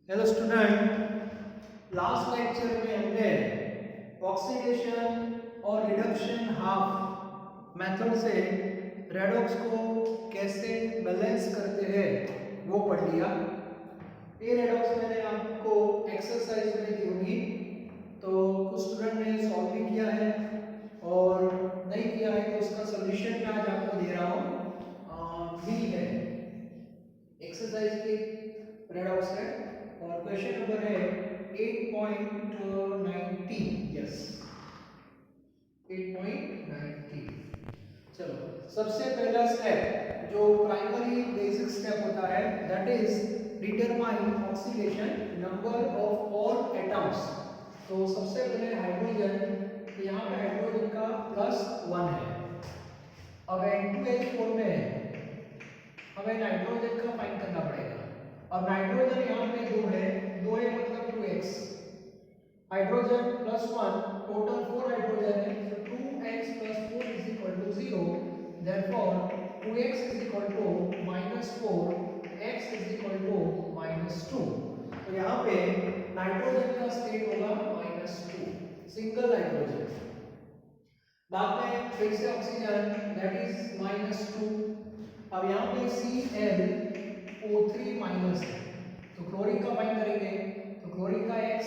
Hello student, last lecture में हमने oxidation और रिडक्शन हाफ मेथड से रेडॉक्स को कैसे बैलेंस करते हैं वो पढ़ लिया। ये रेडॉक्स मैंने आपको एक्सरसाइज में दी होगी, तो कुछ स्टूडेंट ने सॉल्व भी किया है और नहीं किया है तो उसका सोल्यूशन मैं आज आपको दे रहा हूँ। बी है एक्सरसाइज की रेडॉक्स है और क्वेश्चन नंबर है 8.90। यस, 8.90। चलो, सबसे पहला स्टेप जो प्राइमरी बेसिक स्टेप होता है that is determine oxidation number of all atoms. तो सबसे पहले हाइड्रोजन, तो यहाँ पे हाइड्रोजन का +1 है। अब N2H4 में हमें नाइट्रोजन का फाइंड करना पड़ेगा और नाइट्रोजन यहाँ पे 2 है, 2 है मतलब 2x। हाइड्रोजन +1, टोटल 4 हाइड्रोजन है, so 2x + 4 = 0। therefore 2x = -4, x = -2। तो यहाँ पे नाइट्रोजन का स्टेट होगा -2, सिंगल नाइट्रोजन। बाद में फिर से ऑक्सीजन दैट इज -2। अब यहाँ पे ClO3 माइनस है, तो क्लोरीन का फाइंड करेंगे, तो क्लोरीन का x,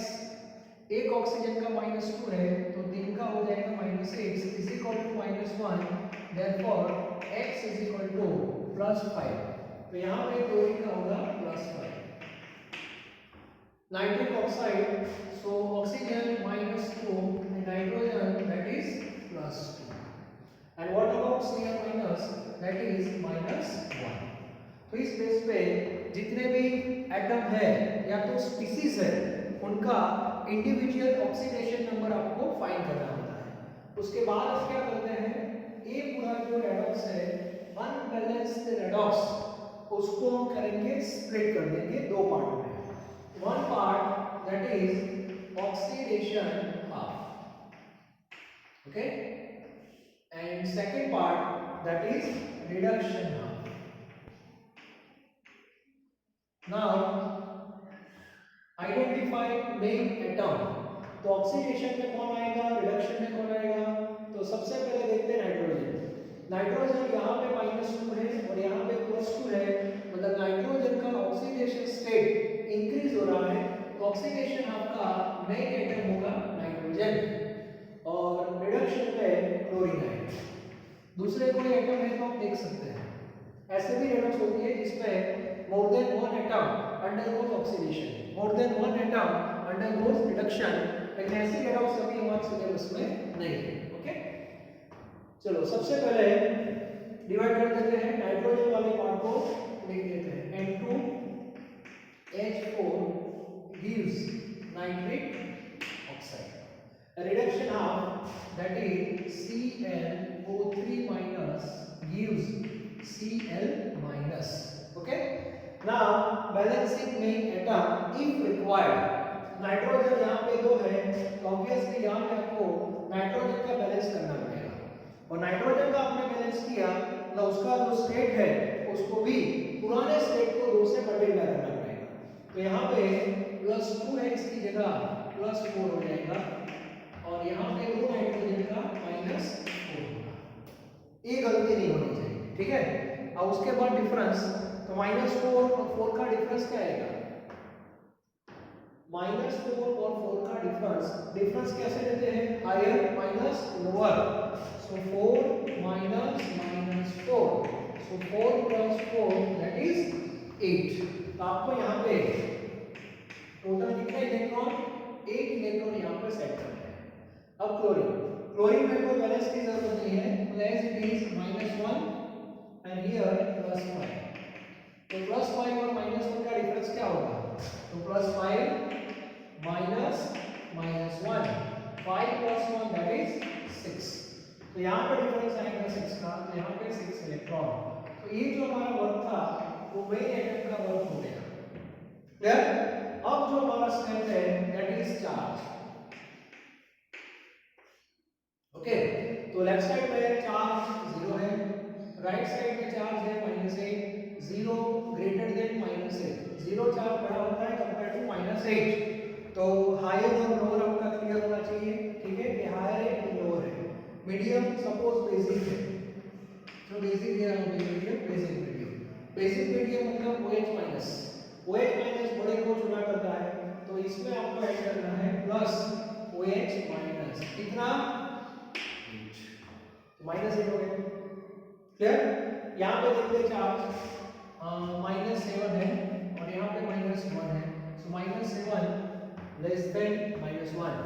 एक ऑक्सीजन का -2 है तो 3 का हो जाएगा -6 =-1। देयरफॉर x +5, तो यहाँ पे क्लोरीन का होगा +5। Nitric oxide, so oxygen -2 and nitrogen that is +2, and what about Cl- that is -1। तो इस बेस पे जितने भी एटम है या तो स्पीसीज है उनका इंडिविजुअल ऑक्सीडेशन नंबर आपको फाइंड करना होता है। उसके बाद आप क्या करते हैं, ये पूरा जो रेडॉक्स है अनबैलेंस्ड रेडॉक्स, उसको हम करेंगे स्प्लिट कर देंगे दो पार्ट में। One part that is oxidation half, okay, and second part that is reduction half. Now identify main atom। तो ऑक्सीडेशन में कौन आएगा, रिडक्शन में कौन आएगा, तो सबसे पहले देखते हैं नाइट्रोजन। नाइट्रोजन यहाँ पे -2 है और यहाँ पे +2 है, मतलब नाइट्रोजन का ऑक्सीडेशन स्टेट इंक्रीज हो रहा है, तो ऑक्सीडेशन आपका मेन एटम होगा नाइट्रोजन और रिडक्शन पे क्लोरीन आएगा। दूसरे कोई एटम है तो आप देख सकते हैं, ऐसे भी रेडॉक्स होती है जिसमें more than one atom undergoes oxidation, more than one atom undergoes reduction, लेकिन ऐसी रेडॉक्स अभी हमारे सिलेबस में नहीं है। ओके, चलो सबसे पहले डिवाइड कर देते हैं, नाइट्रोजन वाले पार्ट को लिख देते हैं, N2H4 gives nitric oxide। Reduction half that is ClO3 minus gives Cl-। Okay, now balancing main atom if required। Nitrogen यहाँ पे 2 है तो ऑब्वियसली यहाँ पे आपको नाइट्रोजन का बैलेंस करना पड़ेगा और नाइट्रोजन का आपने बैलेंस किया तो उसका जो स्टेट है उसको भी पुराने स्टेट को 2 से मल्टीप्लाई करना पड़ेगा। तो यहाँ पे +2 है, इसकी जगह +4 हो जाएगा और यहाँ पे 2 नाइट्रोजन का -4 होगा। ये गलती नहीं होनी चाहिए, ठीक है। अब उसके बाद डिफरेंस, तो -4 और 4 का डिफरेंस क्या आएगा, -4 और 4 का डिफरेंस कैसे लेते हैं, higher minus lower, so 4 -4, so 4 + 4 that is 8। तो आपको यहाँ पे टोटल कितने इलेक्ट्रॉन, 8 इलेक्ट्रॉन यहाँ पे सेट करते हैं। अब क्लोरीन में कोई बैलेंस की जरूरत नहीं है, as it is -1 and here +5। तो +5 और -1 का डिफरेंस क्या होगा, तो +5 -1, 5 + 1 दैट इज 6। तो यहाँ पे डिफरेंस आएगा 6 का, तो यहाँ पे 6 इलेक्ट्रॉन। तो ये जो हमारा वर्क था वो मेन एटम का वर्क हो गया। क्लियर। अब जो हमारा स्टेप है दैट इज चार्ज। ओके, तो लेफ्ट साइड में चार्ज 0 है, राइट साइड में चार्ज है -8, 0 ग्रेटर देन -8, 0 चार्ज बड़ा होता है कंपेयर टू स्ट्रेट, तो हायर और लोअर आपका क्लियर होना चाहिए, ठीक है, ये हायर है ये लोअर है। मीडियम सपोज बेसिक है, तो बेसिक है मीडियम, बेसिक मीडियम मतलब OH माइनस, OH माइनस बड़े को चुना करता है, तो इसमें आपको ऐड करना है प्लस OH माइनस, कितना -8 हो गया, क्लियर। यहाँ पे देखते चार्ज -7 है और यहाँ पे -1 है, सो -7 लेस देन -1,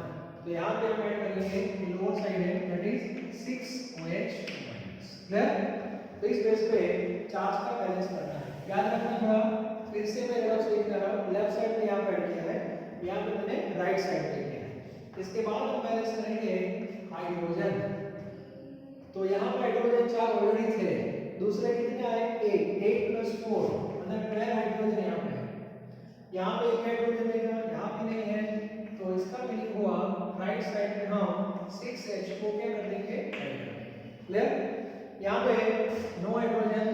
तो यहाँ पे हम ऐड करेंगे लोअर साइड है that is 6OH minus, clear. तो इस बेस पे चार्ज का बैलेंस करना है, याद रखना थोड़ा, फिर से मैं लेफ्ट साइड कर रहा हूँ, लेफ्ट साइड में यहाँ पे ऐड किया है, यहाँ पे मैंने राइट साइड पे किया है। इसके बाद हम बैलेंस करेंगे हाइड्रोजन, तो यहाँ पे हाइड्रोजन चार्ज ऑलरेडी थे, दूसरे कितने आए 8 + 4 मतलब 12 हाइड्रोजन यहाँ पे है, यहाँ पे एक हाइड्रोजन देगा, यहाँ पे नहीं है, तो इसका मीनिंग हुआ राइट साइड में हम 6H को क्या कर देंगे, क्लियर। यहाँ पे नो हाइड्रोजन,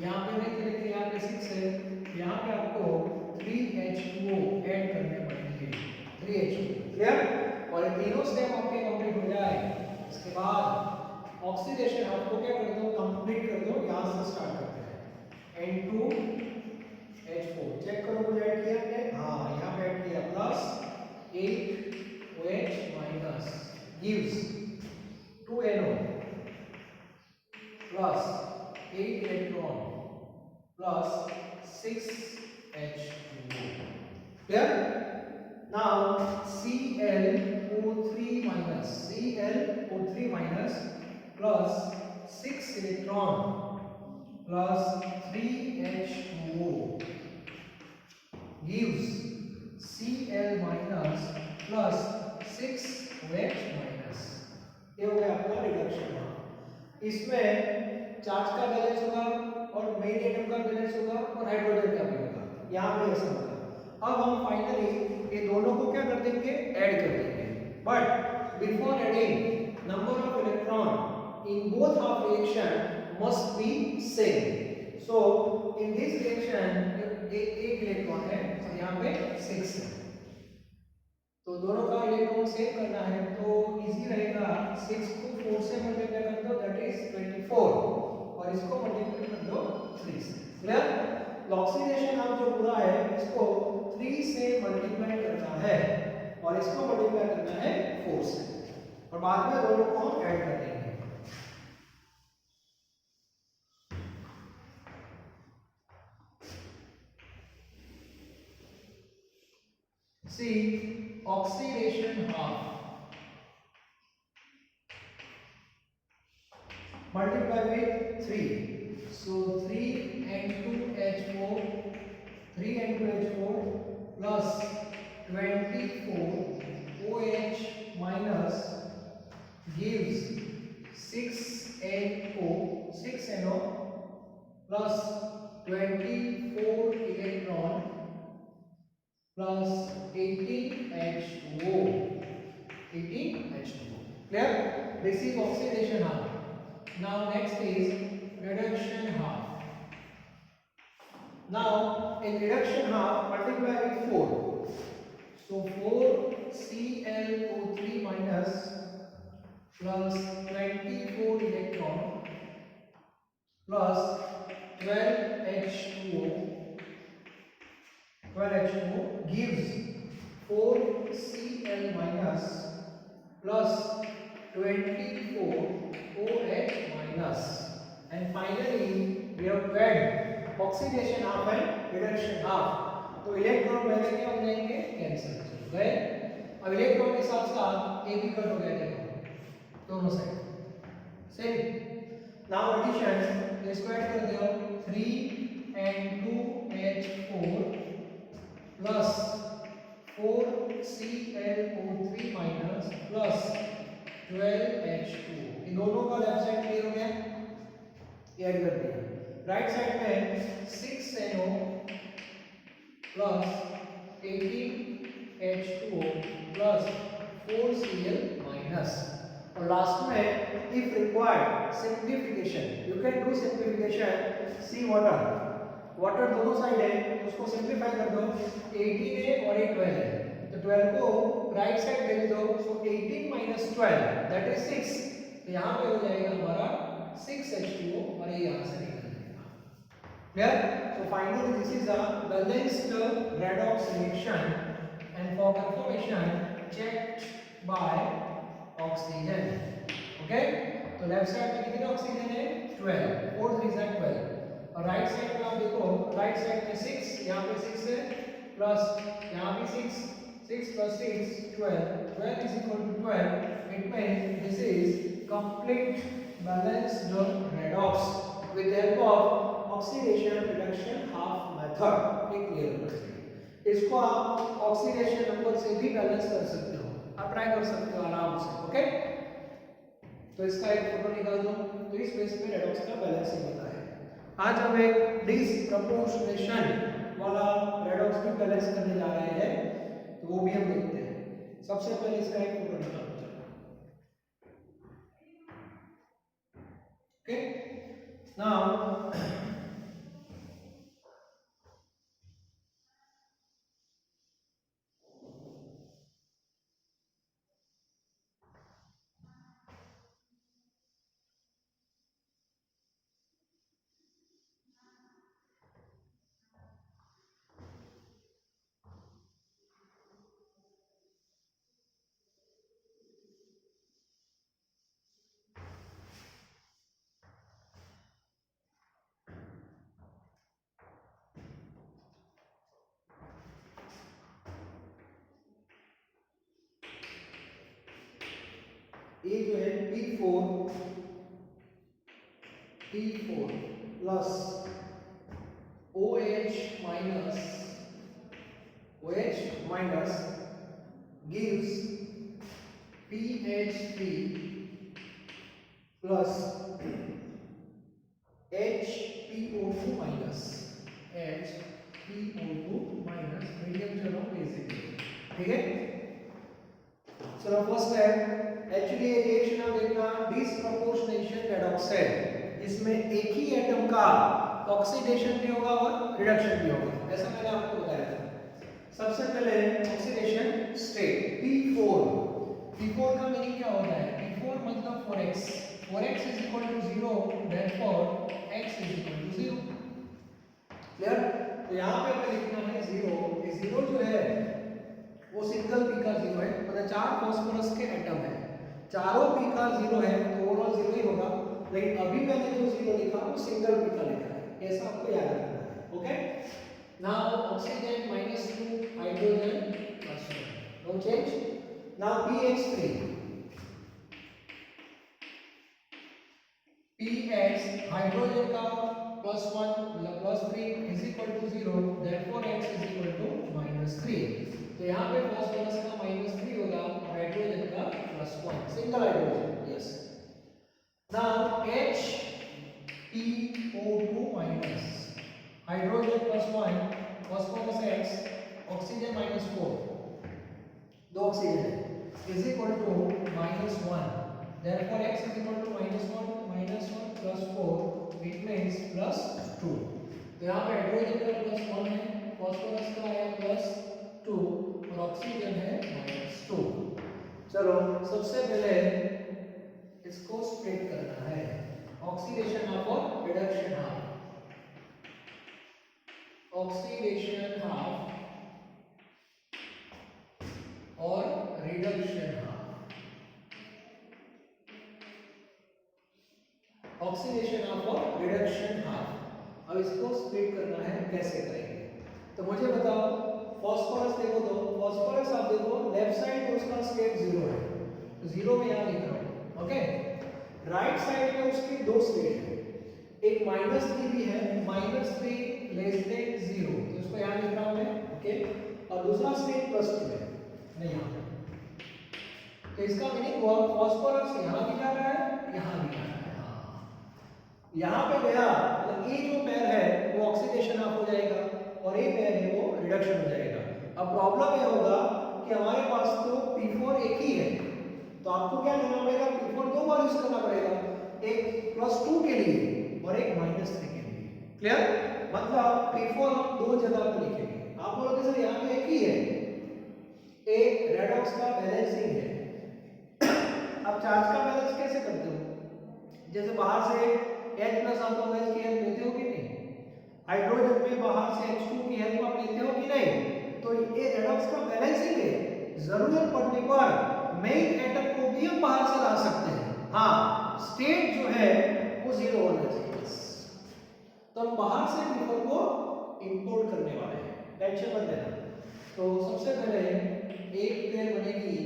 यहाँ पे नहीं करेंगे, यहाँ पे 6 है, यहाँ पे आपको 3H2O ऐड करने पड़ेंगे, 3H2O, क्लियर। और ये तीनों स्टेप आपके कंप्लीट हो जाए, इसके बाद ऑक्सीडेशन आपको क्या कर दो, कंप्लीट कर दो, यहाँ से स्टार्ट करते हैं, N2H4 चेक करो मुझे ऐड किया है, हाँ यहाँ पे ऐड किया, plus 8OH minus gives 2NO plus 8 electron plus 6H2O, clear. Now Cl Cl O3 minus plus 6 electron plus 3H2O gives Cl minus plus 6OH minus, ये हो गया आपका रिडक्शन। इसमें चार्ज का बैलेंस होगा और मेन एटम का बैलेंस होगा और हाइड्रोजन का भी होगा, यहाँ पे ऐसा होगा। अब हम फाइनली ये दोनों को क्या कर देंगे, ऐड कर देंगे, but before adding number of electron in both half reaction must be same, so in this reaction एक इलेक्ट्रॉन है और यहाँ पे 6 है, तो दोनों का इलेक्ट्रॉन सेम करना है, तो इजी रहेगा, 6 को 4 से मल्टीप्लाई कर दो दैट इज 24 और इसको मल्टीप्लाई कर दो 3 से, क्लियर। ऑक्सीडेशन अब जो पूरा है इसको 3 से मल्टीप्लाई करना है और इसको मल्टीप्लाई करना है 4 से, और बाद में दोनों को हम ऐड कर देंगे। See oxidation half multiply with 3, so 3N2H4 plus 24OH minus gives 6NO plus 24 electron plus 18H2O, clear. This is oxidation half. Now next is reduction half. Now in reduction half multiply with 4, so 4Cl O3 minus plus 24 electron plus 12H2O gives 4Cl minus plus 24OH minus, and finally we have to add oxidation half and reduction half, तो electron पहले क्या हो जाएंगे, cancel हो गए। अब electron के साथ साथ ए भी कट हो गया, देखो दोनों साइड सेम। नाउ एडिशन, इसको ऐड कर दो 3N2H4 plus 4Cl O3 minus plus 12H2O, इन दोनों का लेफ्ट साइड क्लियर हो गया, ऐड कर दिया। राइट साइड में 6NO plus 18H2O plus 4Cl minus, और लास्ट में if required simplification, you can do simplification, see water, water दोनों साइड है तो उसको सिंप्लीफाई कर दो, 18 है और ये 12 है, तो 12 को राइट साइड भेज दो, सो 18 माइनस 12 दैट इज 6, तो यहाँ पे हो जाएगा हमारा 6H2O और ये यहाँ से निकल जाएगा। Clear? So finally this is a balanced redox reaction and for confirmation checked by oxygen. Okay, तो लेफ्ट साइड में कितने ऑक्सीजन है 12, 4 3 12, और राइट साइड में आप देखो, राइट साइड में 6, यहाँ पे 6 है प्लस यहाँ भी 6, 6 plus 6 12, 12 is equal to 12, it means this is complete balanced redox with the help of oxidation reduction half method। ये क्लियर होना चाहिए। इसको आप ऑक्सीडेशन नंबर से भी बैलेंस कर सकते हो, आप ट्राई कर सकते हो आराम से। ओके, तो इसका एक फोटो निकाल दो, तो इस बेस पे रेडॉक्स का बैलेंसिंग होता है। आज हम एक डिसप्रपोर्शनेशन वाला रेडॉक्स भी बैलेंस करने जा रहे हैं, तो वो भी हम देखते हैं। सबसे पहले इसका एक फोटो निकालते हैं। ओके, नाउ ये जो है P4 plus OH minus gives PH3 plus HPO2 minus medium चलो बेसिक, ठीक है। चलो फर्स्ट है एक्चुअली ये रिएक्शन हम देखना डिसप्रपोर्शनेशन रेडॉक्स है, इसमें एक ही एटम का ऑक्सीडेशन भी होगा और रिडक्शन भी होगा, ऐसा मैंने आपको बताया था। सबसे पहले ऑक्सीडेशन स्टेट P4 का मीनिंग क्या होता है, P4 मतलब 4x is equal to 0, therefore x is equal to 0। Clear? तो यहाँ पे हमें लिखना है 0, ये 0 जो है वो सिंगल p का 0 है, मतलब 4 फास्फोरस के एटम है, चारों p का 0 है तो ओवरऑल 0 ही होगा, लेकिन अभी मैंने जो 0 लिखा वो सिंगल p का लिखा है, ऐसा आपको याद रखना है। Okay, now oxygen -2 hydrogen +1, no change. Now pH hydrogen का +1 मतलब +3 is equal to 0, therefore x is equal to -3, तो यहाँ पे फास्फोरस का -3 होगा, हाइड्रोजन का +1, single hydrogen, yes. Now HPO2 minus hydrogen +1 phosphorus x, oxygen -4, दो ऑक्सीजन है, is equal to -1, therefore x is equal to -1 plus 4, it means +2, तो यहाँ पे हाइड्रोजन का +1 है, फास्फोरस का है +2 और ऑक्सीजन है -2। चलो सबसे पहले इसको स्प्लिट करना है, ऑक्सीडेशन हाफ और रिडक्शन हाफ, ऑक्सीडेशन हाफ और रिडक्शन हाफ, ऑक्सीडेशन हाफ और रिडक्शन हाफ। अब इसको स्प्लिट करना है, कैसे करेंगे, तो मुझे बताओ। फास्फोरस देखो, तो फास्फोरस आप देखो लेफ्ट साइड में उसका स्टेट 0 है, तो 0 में यहां लिख रहा हूं। ओके, राइट साइड में उसकी दो स्टेट है, एक -3 भी है, -3 लेस देन 0, तो इसको यहां लिख रहा हूं मैं। ओके, और दूसरा स्टेट +2 है, नहीं यहां पे, तो इसका मीनिंग हुआ फास्फोरस यहां भी जा रहा है, यहां भी जा रहा है, यहाँ पे गया मतलब ये जो पेयर है वो ऑक्सीडेशन ऑफ हो जाएगा और ये पेयर है वो रिडक्शन हो जाएगा। अब प्रॉब्लम ये होगा कि हमारे पास तो P4 एक ही है, तो आपको क्या करना पड़ेगा, P4 दो बार यूज करना पड़ेगा, एक +2 के लिए और एक -3 के लिए। क्लियर? मतलब P4 हम दो जगह पे लिखेंगे। आप बोलोगे सर यहाँ पे एक ही है, एक रेडॉक्स का बैलेंसिंग है। अब चार्ज का बैलेंस कैसे करते हो? जैसे बाहर से H प्लस आता हो H की हेल्प लेते हो कि नहीं? हाइड्रोजन में बाहर से H2 की हेल्प आप लेते हो कि नहीं? तो ये रेडॉक्स का बैलेंसिंग है। जरूरत पड़ने पर मेन एटम को भी हम बाहर से ला सकते हैं। हाँ, स्टेट जो है वो जीरो होना चाहिए बस। तो हम बाहर से P4 को इंपोर्ट करने वाले हैं, टेंशन मत लेना। तो सबसे पहले एक पेयर बनेगी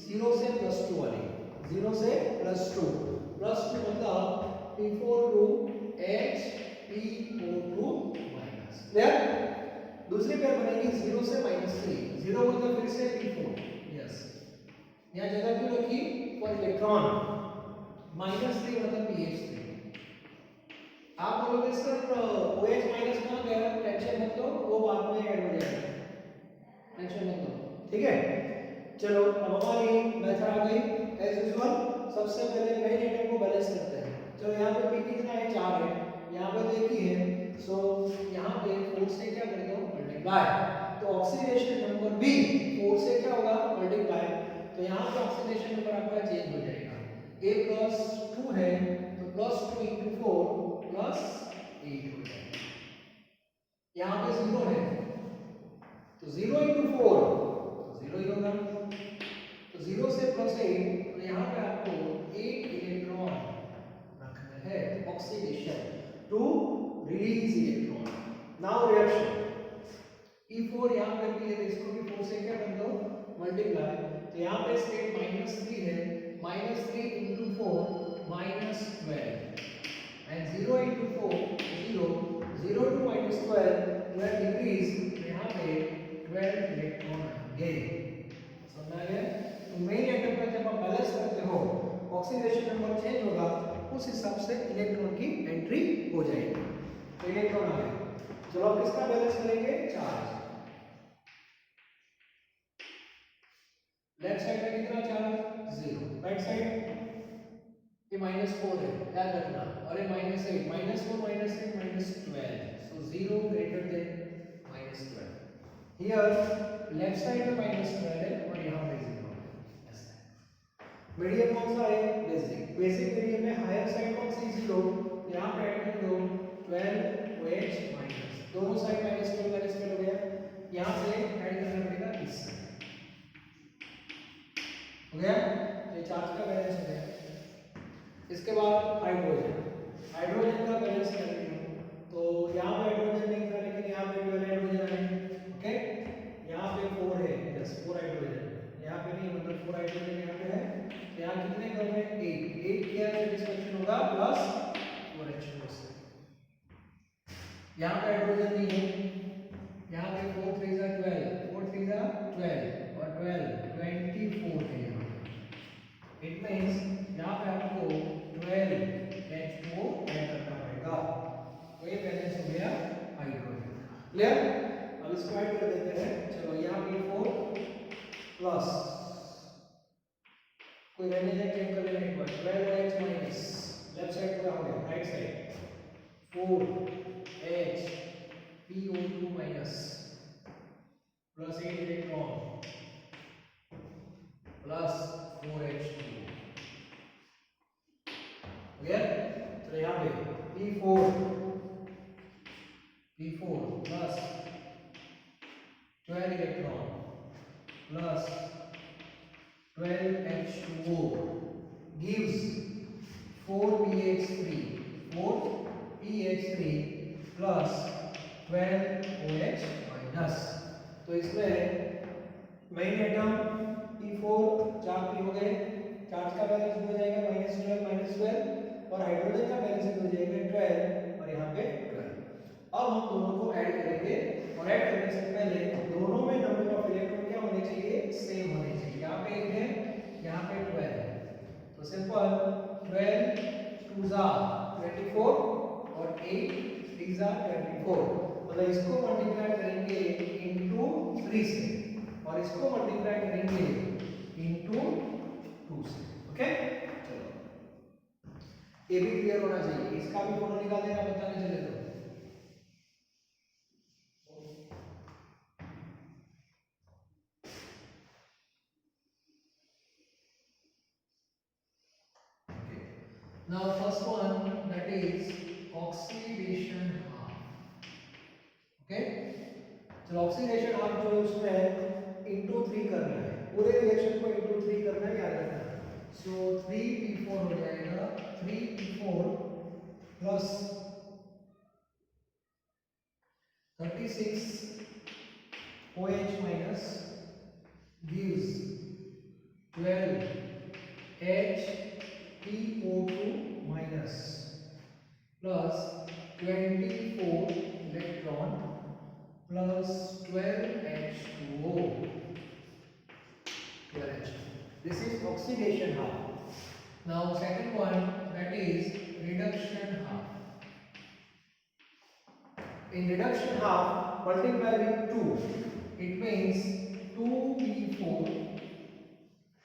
0 से +2 वाली, 0 से +2 मतलब P4 two H P4 two minus. Clear? दूसरी पेयर बनेगी 0 से -3, 0 मतलब फिर से P4। यस, यहाँ जगह क्यों रखी? For electron. -3 मतलब pH3। आप बोलोगे सर OH माइनस कहाँ गया? टेंशन मत लो, वो बाद में ऐड हो जाएगा, टेंशन मत लो, ठीक है। चलो अब हमारी मेथड आ गई एज यूजुअल। सबसे पहले मेन एटम को बैलेंस करते हैं। चलो यहाँ पे P कितना है? 4 है, यहाँ पे तो एक ही है। सो यहाँ पे 4 से क्या कर दो? मल्टीप्लाई। तो ऑक्सीडेशन नंबर भी 4 से क्या होगा? मल्टीप्लाई। तो यहाँ पे ऑक्सीडेशन नंबर आपका चेंज हो जाएगा। A+2 है तो +2 × 4 +8 हो जाएगा। यहाँ पे 0 है तो 0 × 4 तो 0 ही होगा। तो 0 से +8 तो यहाँ पे आपको 8 इलेक्ट्रॉन रखना है oxidation to release electron. Now reaction P4 यहाँ पे भी है तो इसको भी 4 से क्या कर दो? मल्टीप्लाई। तो यहाँ पे स्टेट -3 है, -3 × 4 -12 and 0 × 4 0, 0 to -12 12 डिग्रीज। तो यहाँ पे 12 इलेक्ट्रॉन आएंगे। समझ आ गया? तो मेन एटम का जब आप बैलेंस करते हो ऑक्सीडेशन नंबर चेंज होगा, उस हिसाब से इलेक्ट्रॉन की एंट्री हो जाएगी। तो इलेक्ट्रॉन आ गए। चलो अब किसका बैलेंस करेंगे? चार्ज। लेफ्ट साइड में कितना चार्ज? 0। राइट साइड ये -4 है, याद रखना। और ये -8, -4 -8 -12, so 0 greater than -12। Here left side में -12 है और यहाँ पे 0 है। ऐसा मीडियम कौन सा है? बेसिक। बेसिक मीडियम में हायर साइड कौन सी? 0। यहाँ पे ऐड कर दो 12 OH माइनस, दोनों साइड -12 हो गया। यहाँ से ऐड करना पड़ेगा इस साइड, हो गया। ये चार्ज का बैलेंस हो गया। इसके बाद हाइड्रोजन, हाइड्रोजन का बैलेंस करेंगे। तो यहाँ पे हाइड्रोजन नहीं था लेकिन यहाँ पे 12 हाइड्रोजन है। ओके, यहाँ पे 4 है, यस 4 हाइड्रोजन। यहाँ पे नहीं, मतलब 4 हाइड्रोजन यहाँ पे है। तो यहाँ कितने कर रहे हैं? 8 किया तो डिस्कशन होगा +4 H2O से। यहाँ पे हाइड्रोजन नहीं है, यहाँ पे 4 3 12, 4 3 12 और 12 24 है यहाँ पे। इट मींस यहाँ पे आपको 12 H2O ऐड करना पड़ेगा। तो ये बैलेंस हो गया हाइड्रोजन। क्लियर? अब इसको ऐड कर देते हैं। चलो यहाँ पे 4 प्लस कोई रहने जाए चेक कर लेना एक बार। 12H माइनस, लेफ्ट साइड पूरा हो गया, right side 4H PO2 minus plus 8 electron plus 4H2। Clear? तो यहाँ पे P4 plus 12 electron plus 12H2O gives 4pH3 plus 12OH minus. तो इसमें मेन एटम P4 4 P हो गए, चार्ज का बैलेंस हो जाएगा -12 और हाइड्रोजन का बैलेंस हो जाएगा 12 और यहाँ पे 12। अब हम दोनों को ऐड करेंगे और ऐड करने से पहले दोनों में नंबर ऑफ इलेक्ट्रॉन क्या होने चाहिए? सेम होने चाहिए। यहाँ पे 1 है, यहाँ पे 12 है। तो सिंपल 12 2s are 24 और 8 3s are 24। मतलब इसको मल्टीप्लाई करेंगे इनटू 3 से और इसको मल्टीप्लाई करेंगे इनटू 2 से। ओके, चलो ये भी क्लियर होना चाहिए। इसका भी फोटो निकाल देना, बताने चले तो ऑक्सीडेशन हाफ। ओके, चलो ऑक्सीडेशन हाफ जो है उसमें इंटू 3 करना है, पूरे रिएक्शन को इंटू 3 करना है, याद रखना। सो 3p4 हो जाएगा, 3p4 plus 36 OH minus gives 12 HPO2 minus plus 24 electron plus 12 H2O. This is oxidation half. Now second one, that is reduction half. In reduction half, multiply with 2. It means 2p4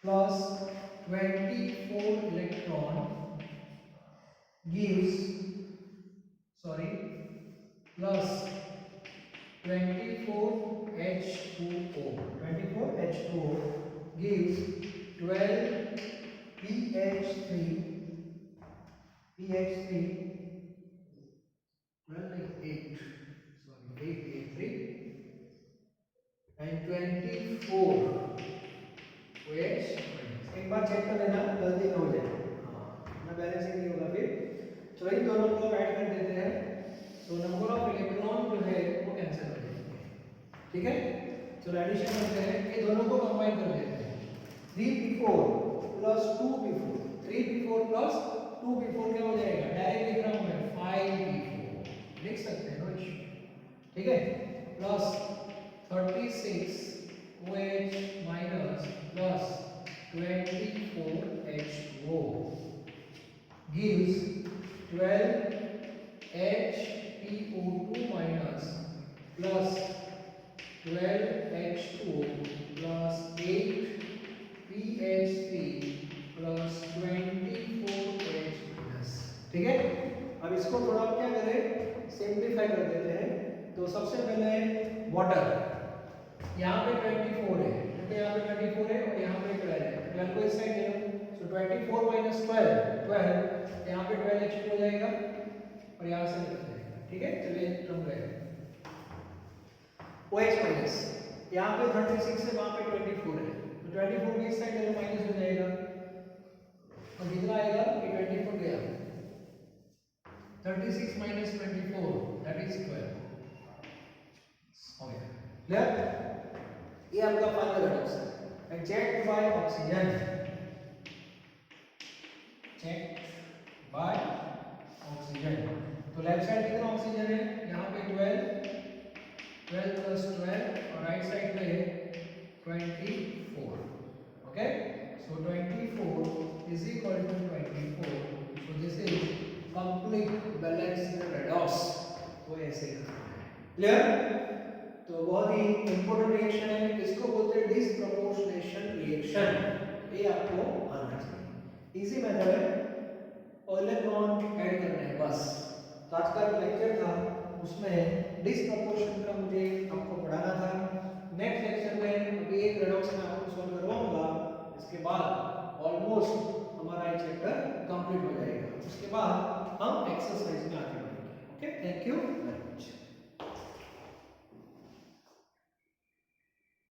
plus 24 electron gives, plus 24 H2O. 24 H2O gives 12 PH3. PH3 12 like 8. 8 PH3 and 24 OH। एक बार check कर लेना गलती ना हो जाए, ना balancing नहीं होगा फिर। चलो इन दोनों को ऐड कर देते हैं, तो नंबर ऑफ इलेक्ट्रॉन जो है वो कैंसिल हो जाएंगे। ठीक है, चलो एडिशन करते हैं, ये दोनों को कंबाइन कर देते हैं। 3p4 plus 2p4, 3p4 plus 2p4 क्या हो जाएगा, डायरेक्ट लिख रहा हूं मैं 5p4 लिख सकते हैं, नो इशू। ठीक है, plus 36 OH minus plus 24 H2O gives 12 HPO2 minus plus 12 H2O plus 8 PH3 plus 24 H minus। ठीक है, अब इसको थोड़ा क्या करें, सिंप्लीफाई कर देते हैं। तो सबसे पहले वाटर, यहाँ पे 24 है, क्योंकि यहाँ पे 24 है और यहाँ पे 12 है, 12 को इस साइड ले लो। सो 24 minus 12, यहाँ पे 12 H हो जाएगा और यहाँ से निकल जाएगा। ठीक है, चलिए टर्म गए। OH माइनस, यहाँ पे 36 है, वहाँ पे 24 है, तो 24 की इस साइड ले लो, माइनस हो जाएगा और कितना आएगा कि 24 गया, 36 minus 24 that is 12 हो गया। क्लियर, ये आपका फाइनल रिडक्शन है। Check by oxygen, check by oxygen. तो लेफ्ट साइड कितना ऑक्सीजन है, यहाँ पे 12 प्लस 12 और राइट साइड पे 24। Okay, so 24 is equal to 24, so this is complete balanced redox. तो ऐसे करना है। क्लियर, तो बहुत ही इंपॉर्टेंट रिएक्शन है, इसको बोलते हैं डिसप्रपोर्शनेशन रिएक्शन, ये आपको आना चाहिए। इजी मेथड है, और इलेक्ट्रॉन ऐड करने हैं बस। तो आज का लेक्चर था उसमें डिसप्रपोर्शन का मुझे आपको पढ़ाना था। नेक्स्ट लेक्चर में अभी एक रेडॉक्स में आपको सॉल्व करवाऊंगा, इसके बाद ऑलमोस्ट हमारा ये चैप्टर कंप्लीट हो जाएगा। उसके बाद हम एक्सरसाइज में आगे बढ़ेंगे। Okay, thank you.